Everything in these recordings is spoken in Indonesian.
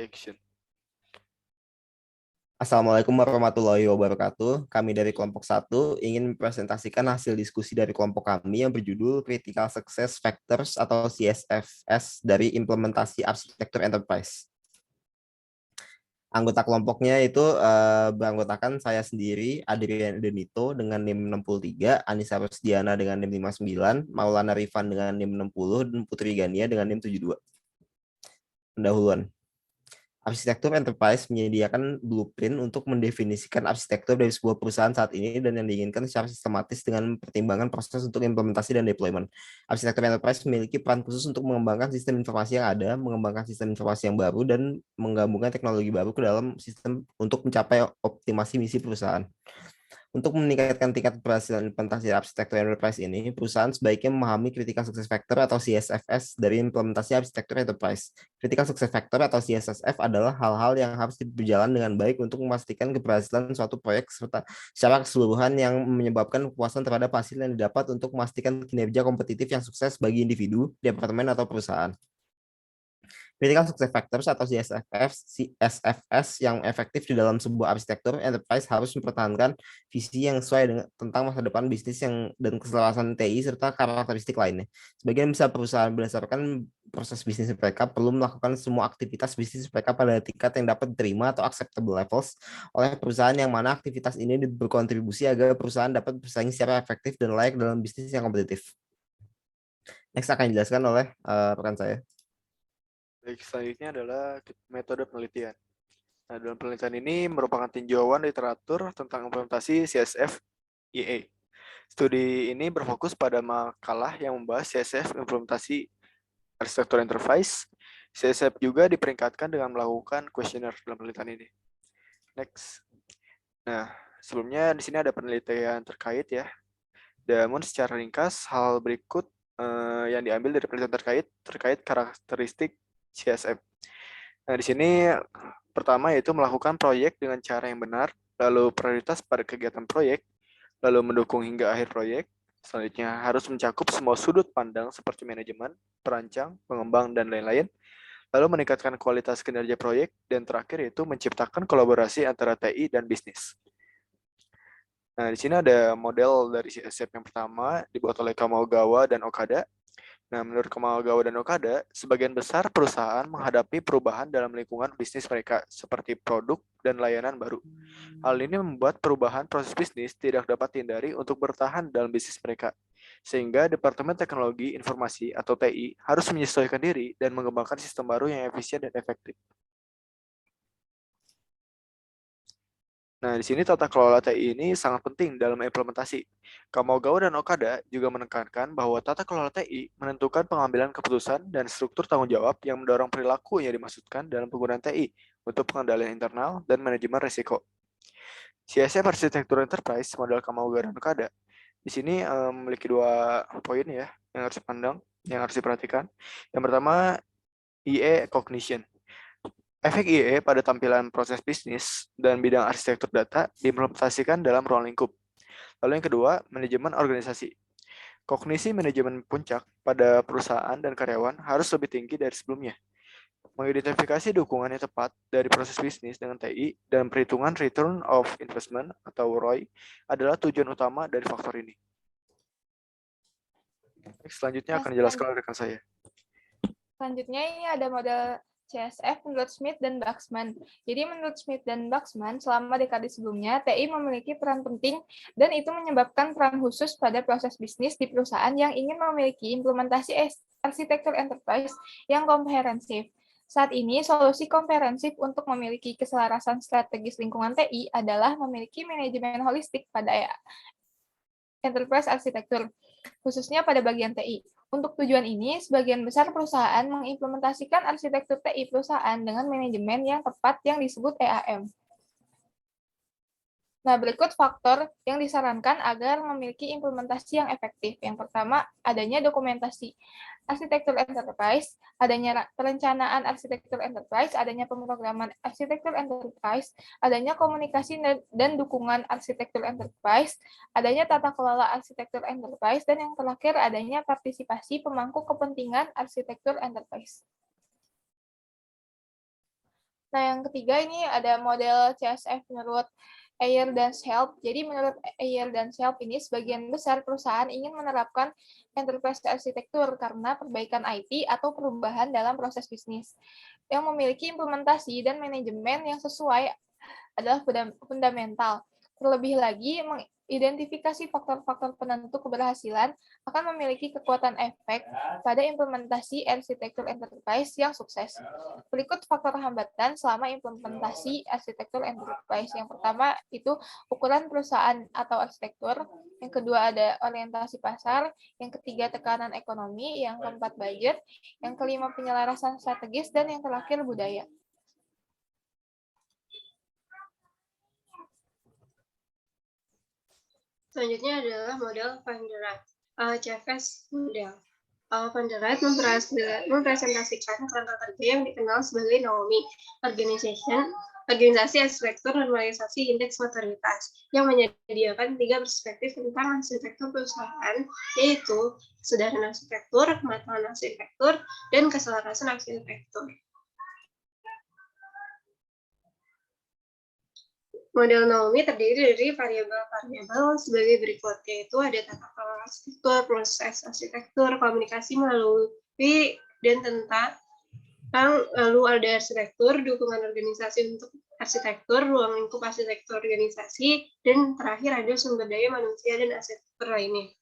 Action. Assalamualaikum warahmatullahi wabarakatuh. Kami dari kelompok 1 ingin mempresentasikan hasil diskusi dari kelompok kami yang berjudul Critical Success Factors atau CSFS dari implementasi arsitektur enterprise. Anggota kelompoknya itu beranggotakan saya sendiri, Adrian Denito dengan NIM 63, Anissa Rusdiana dengan NIM 59, Maulana Rifan dengan NIM 60, dan Putri Gania dengan NIM 72. Pendahuluan. Arsitektur enterprise menyediakan blueprint untuk mendefinisikan arsitektur dari sebuah perusahaan saat ini dan yang diinginkan secara sistematis dengan pertimbangan proses untuk implementasi dan deployment. Arsitektur enterprise memiliki peran khusus untuk mengembangkan sistem informasi yang ada, mengembangkan sistem informasi yang baru, dan menggabungkan teknologi baru ke dalam sistem untuk mencapai optimasi misi perusahaan. Untuk meningkatkan tingkat keberhasilan implementasi arsitektur enterprise ini, perusahaan sebaiknya memahami Critical Success Factor atau CSFS dari implementasi arsitektur enterprise. Critical Success Factor atau CSSF adalah hal-hal yang harus berjalan dengan baik untuk memastikan keberhasilan suatu proyek serta secara keseluruhan yang menyebabkan kepuasan terhadap hasil yang didapat untuk memastikan kinerja kompetitif yang sukses bagi individu, departemen, atau perusahaan. Critical Success Factors atau CSFS yang efektif di dalam sebuah arsitektur enterprise harus mempertahankan visi yang sesuai dengan tentang masa depan bisnis dan keselarasan TI serta karakteristik lainnya. Sebagian besar perusahaan berdasarkan proses bisnis mereka perlu melakukan semua aktivitas bisnis mereka pada tingkat yang dapat diterima atau acceptable levels oleh perusahaan yang mana aktivitas ini berkontribusi agar perusahaan dapat bersaing secara efektif dan layak dalam bisnis yang kompetitif. Next akan dijelaskan oleh rekan saya. Baik, selanjutnya adalah metode penelitian. Nah, dalam penelitian ini merupakan tinjauan literatur tentang implementasi CSF IE. Studi ini berfokus pada makalah yang membahas CSF implementasi arsitektur enterprise. CSF juga diperingkatkan dengan melakukan kuesioner dalam penelitian ini. Next. Nah, sebelumnya di sini ada penelitian terkait ya. Namun secara ringkas, hal berikut yang diambil dari penelitian terkait karakteristik CSF. Nah, di sini pertama yaitu melakukan proyek dengan cara yang benar, lalu prioritas pada kegiatan proyek, lalu mendukung hingga akhir proyek. Selanjutnya harus mencakup semua sudut pandang seperti manajemen, perancang, pengembang, dan lain-lain. Lalu meningkatkan kualitas kinerja proyek, dan terakhir yaitu menciptakan kolaborasi antara TI dan bisnis. Nah, di sini ada model dari CSF yang pertama dibuat oleh Kamogawa dan Okada. Nah, menurut Kamogawa dan Okada, sebagian besar perusahaan menghadapi perubahan dalam lingkungan bisnis mereka, seperti produk dan layanan baru. Hal ini membuat perubahan proses bisnis tidak dapat dihindari untuk bertahan dalam bisnis mereka, sehingga Departemen Teknologi Informasi atau TI harus menyesuaikan diri dan mengembangkan sistem baru yang efisien dan efektif. Nah, di sini tata kelola TI ini sangat penting dalam implementasi. Kamogawa dan Okada juga menekankan bahwa tata kelola TI menentukan pengambilan keputusan dan struktur tanggung jawab yang mendorong perilaku yang dimaksudkan dalam penggunaan TI untuk pengendalian internal dan manajemen risiko. CSF Arsitektur Enterprise model Kamogawa dan Okada di sini memiliki 2 poin ya yang harus dipandang, yang harus diperhatikan. Yang pertama, IE Cognition. Efek IE pada tampilan proses bisnis dan bidang arsitektur data diimplementasikan dalam ruang lingkup. Lalu yang kedua, manajemen organisasi. Kognisi manajemen puncak pada perusahaan dan karyawan harus lebih tinggi dari sebelumnya. Mengidentifikasi dukungan yang tepat dari proses bisnis dengan TI dan perhitungan return of investment atau ROI adalah tujuan utama dari faktor ini. Selanjutnya akan dijelaskan oleh rekan saya. Selanjutnya ini ada model CSF menurut Smith dan Baxman. Jadi menurut Smith dan Baxman, selama dekade sebelumnya, TI memiliki peran penting dan itu menyebabkan peran khusus pada proses bisnis di perusahaan yang ingin memiliki implementasi arsitektur enterprise yang komprehensif. Saat ini, solusi komprehensif untuk memiliki keselarasan strategis lingkungan TI adalah memiliki manajemen holistik pada enterprise arsitektur, khususnya pada bagian TI. Untuk tujuan ini, sebagian besar perusahaan mengimplementasikan arsitektur TI perusahaan dengan manajemen yang tepat yang disebut EAM. Nah, berikut faktor yang disarankan agar memiliki implementasi yang efektif. Yang pertama, adanya dokumentasi arsitektur enterprise, adanya perencanaan arsitektur enterprise, adanya pemrograman arsitektur enterprise, adanya komunikasi dan dukungan arsitektur enterprise, adanya tata kelola arsitektur enterprise, dan yang terakhir adanya partisipasi pemangku kepentingan arsitektur enterprise. Nah, yang ketiga ini ada model CSF menurut Ayer dan Shelp. Jadi menurut Ayer dan Shelp ini sebagian besar perusahaan ingin menerapkan enterprise arsitektur karena perbaikan IT atau perubahan dalam proses bisnis. Yang memiliki implementasi dan manajemen yang sesuai adalah fundamental. Terlebih lagi, mengidentifikasi faktor-faktor penentu keberhasilan akan memiliki kekuatan efek pada implementasi arsitektur enterprise yang sukses. Berikut faktor hambatan selama implementasi arsitektur enterprise. Yang pertama itu ukuran perusahaan atau arsitektur, yang kedua ada orientasi pasar, yang ketiga tekanan ekonomi, yang keempat budget, yang kelima penyelarasan strategis, dan yang terakhir budaya. Selanjutnya adalah model Van der Raat, CFS model. Van der Raat mempresentasikan kerangka kerja yang dikenal sebagai NAOMI, organisasi arsitektur normalisasi indeks maturitas, yang menyediakan 3 perspektif tentang arsitektur perusahaan, yaitu kesadaran arsitektur, kematangan arsitektur, dan keselarasan arsitektur. Model NAOMI terdiri dari variabel-variabel sebagai berikut, yaitu ada tata kelola arsitektur, proses arsitektur, komunikasi melalui dan tentang, lalu ada arsitektur, dukungan organisasi untuk arsitektur, ruang lingkup arsitektur organisasi, dan terakhir ada sumber daya manusia dan arsitektur lainnya.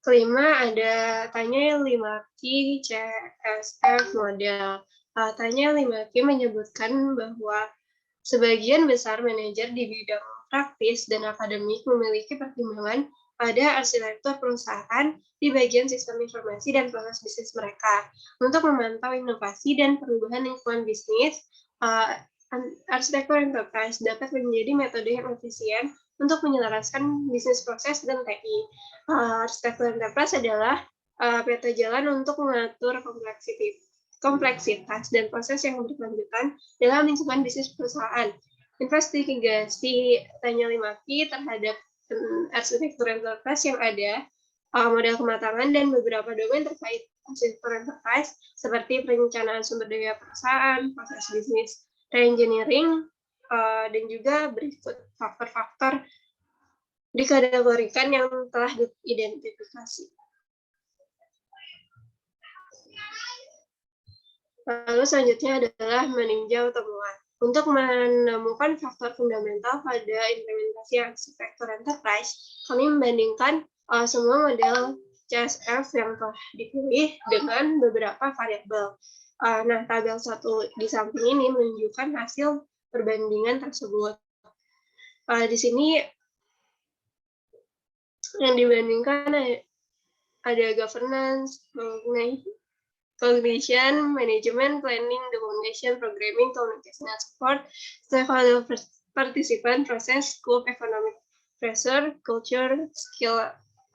Kelima ada tanya 5Q CSF model. Tanya 5Q menyebutkan bahwa sebagian besar manajer di bidang praktis dan akademik memiliki pertimbangan pada arsitektur perusahaan di bagian sistem informasi dan proses bisnis mereka. Untuk memantau inovasi dan perubahan lingkungan bisnis, arsitektur enterprise dapat menjadi metode yang efisien untuk menyelaraskan bisnis proses dan TI. Arsitektur enterprise adalah peta jalan untuk mengatur kompleksitas dan proses yang berkelanjutan dalam lingkungan bisnis perusahaan. Investigasi tanya 5Q terhadap arsitektur enterprise yang ada, model kematangan dan beberapa domain terkait arsitektur enterprise seperti perencanaan sumber daya perusahaan, proses bisnis, reengineering, dan juga berikut faktor-faktor dikategorikan yang telah diidentifikasi. Lalu selanjutnya adalah meninjau temuan. Untuk menemukan faktor fundamental pada implementasi arsitektur enterprise, kami membandingkan semua model CSF yang telah dipilih dengan beberapa variabel. Nah, tabel 1 di samping ini menunjukkan hasil perbandingan tersebut. Di sini yang dibandingkan ada governance, cognition, management, planning, documentation, programming, communication, and support, stakeholder participant, process, scope, economic pressure, culture, skill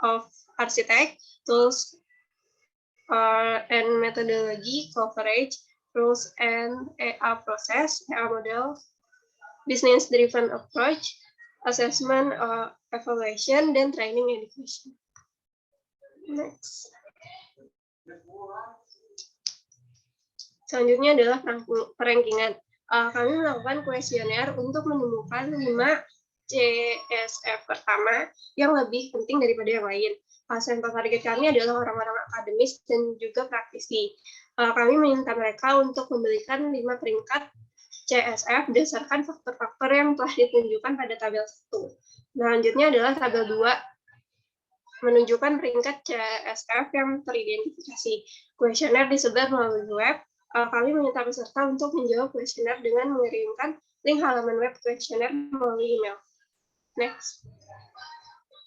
of architect, tools, and methodology, coverage, rules and EA process, EA model, business-driven approach, assessment, evaluation, dan training education. Next. Selanjutnya adalah perankingan. Kami melakukan kuesioner untuk menemukan 5 CSF pertama yang lebih penting daripada yang lain. Sampel target kami adalah orang-orang akademis dan juga praktisi. Kami meminta mereka untuk memberikan 5 peringkat CSF berdasarkan faktor-faktor yang telah ditunjukkan pada tabel 1. Selanjutnya adalah tabel 2, menunjukkan peringkat CSF yang teridentifikasi. Kuesioner disebar melalui web. Kami meminta peserta untuk menjawab kuesioner dengan mengirimkan link halaman web kuesioner melalui email. Next.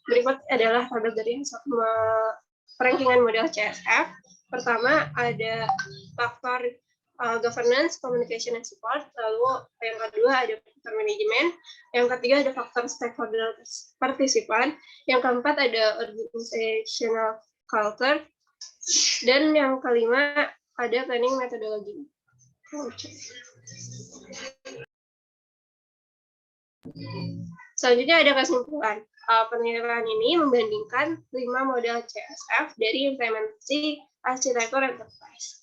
Berikut adalah tabel dari perankingan model CSF. Pertama ada faktor governance, communication, and support. Lalu yang kedua ada faktor manajemen. Yang ketiga ada faktor stakeholder partisipan. Yang keempat ada organizational culture. Dan yang kelima ada planning methodology. Selanjutnya ada kesimpulan. Penilaian ini membandingkan 5 model CSF dari implementasi arsitektur enterprise.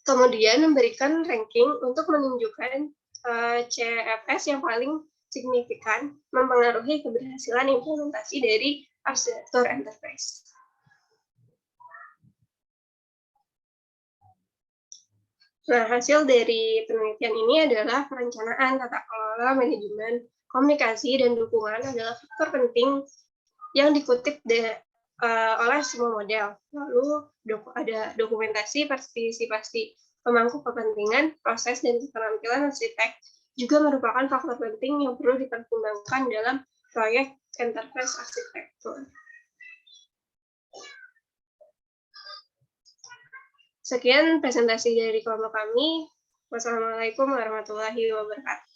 Kemudian memberikan ranking untuk menunjukkan CFS yang paling signifikan mempengaruhi keberhasilan implementasi dari arsitektur enterprise. Nah, hasil dari penelitian ini adalah perencanaan, tata kelola, manajemen, komunikasi, dan dukungan adalah faktor penting yang dikutip oleh semua model. Lalu ada dokumentasi, partisipasi pemangku kepentingan, proses, dan keterampilan arsitek juga merupakan faktor penting yang perlu dipertimbangkan dalam proyek enterprise arsitektur. Sekian presentasi dari kelompok kami. Wassalamualaikum warahmatullahi wabarakatuh.